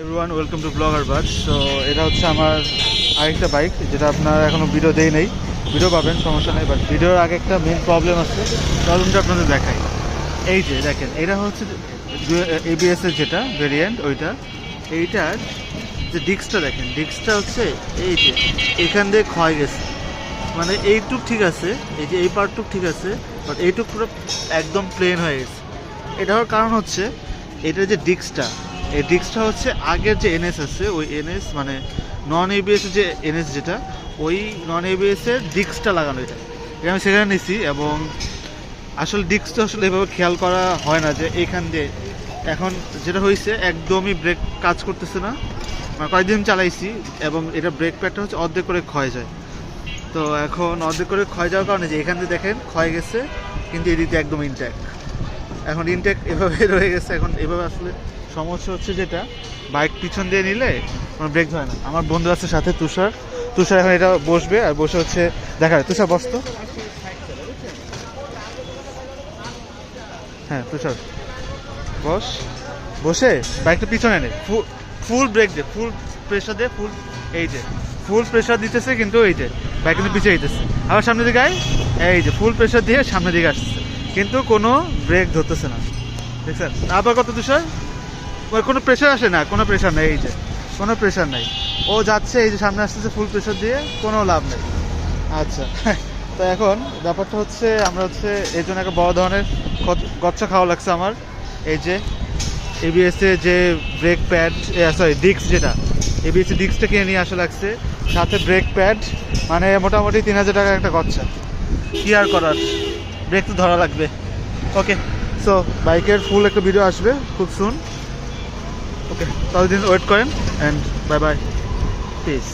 Everyone welcome to blogger বাজ। So এটা হচ্ছে আমার আরেকটা বাইক, যেটা আপনারা এখনও ভিডিও দেই নেই। ভিডিও পাবেন, সমস্যা নেই, বাট ভিডিওর আগে একটা মেন প্রবলেম আছে। প্রবলেমটা আপনাদের দেখাই। এই যে দেখেন, এটা হচ্ছে এবিএসের যেটা ভেরিয়েন্ট ওইটা, এইটার যে ডিস্কটা দেখেন, ডিস্কটা হচ্ছে এই যে এখান দিয়ে ক্ষয় গেছে। মানে এইটুক ঠিক আছে, এই যে এই পার্টটুক ঠিক আছে, বাট এইটুক পুরো একদম প্লেন হয়ে গেছে। এটা হওয়ার কারণ হচ্ছে এটার যে ডিস্কটা, এই ডিস্কটা হচ্ছে আগের যে এনএস আছে, ওই এনএস মানে নন এবিএস যে এনএস যেটা, ওই নন এবিএসের ডিস্কটা লাগানো। এটা আমি সেখানে নিছি, এবং আসলে ডিস্কটা আসলে এভাবে খেয়াল করা হয় না যে এইখান দিয়ে। এখন যেটা হয়েছে, একদমই ব্রেক কাজ করতেছে না। মানে কয়েকদিন চালাইছি, এবং এটা ব্রেক প্যাডটা হচ্ছে অর্ধেক করে ক্ষয় যায়। তো এখন অর্ধেক করে ক্ষয় যাওয়ার কারণে যে এখান দিয়ে দেখেন ক্ষয় গেছে, কিন্তু এদিকে একদম ইনট্যাক্ট। এখন ইনট্যাক্ট এভাবে রয়ে গেছে। এখন এভাবে আসলে সমস্যা হচ্ছে যেটা, বাইক পিছন দিয়ে নিলে কোনো ব্রেক হয় না। আমার বন্ধু আছে সাথে, তুষার এখন এটা বসবে, আর বসে হচ্ছে দেখা যায়। তুষার বসতো, হ্যাঁ তুষার বস, বসে বাইকটা পিছনে নে, ফুল ব্রেক দে, ফুল প্রেশার দে, এই যে ফুল প্রেশার দিতেছে, কিন্তু এই যে বাইক কিন্তু পিছিয়ে দিতেছে। আবার সামনের দিকে আয়, এই যে ফুল প্রেশার দিয়ে সামনের দিকে আসছে, কিন্তু কোনো ব্রেক ধরতেছে না। দেখছেন আবার কত তুষার, কোনো প্রেশার আসে না, কোনো প্রেশার নেই, এই যে কোনো প্রেশার নাই। ও যাচ্ছে, এই যে সামনে আসতেছে ফুল প্রেশার দিয়ে, কোনো লাভ নেই। আচ্ছা, তো এখন ব্যাপারটা হচ্ছে, আমরা হচ্ছে এই জন্য একটা বড় ধরনের গচ্ছা খাওয়া লাগছে আমার। এই যে এবিএসে যে ব্রেক প্যাড, সরি ডিস্ক, যেটা এবিএসে ডিস্কটা কিনে নিয়ে আসা লাগছে, সাথে ব্রেক প্যাড, মানে মোটামুটি 3000 টাকার একটা গচ্ছা। কি আর করার, ব্রেক তো ধরা লাগবে। ওকে, সো বাইকের ফুল একটা ভিডিও আসবে খুব সুন। ওকে, ততদিন ওয়েট করেন, অ্যান্ড বাই বাই, পিস।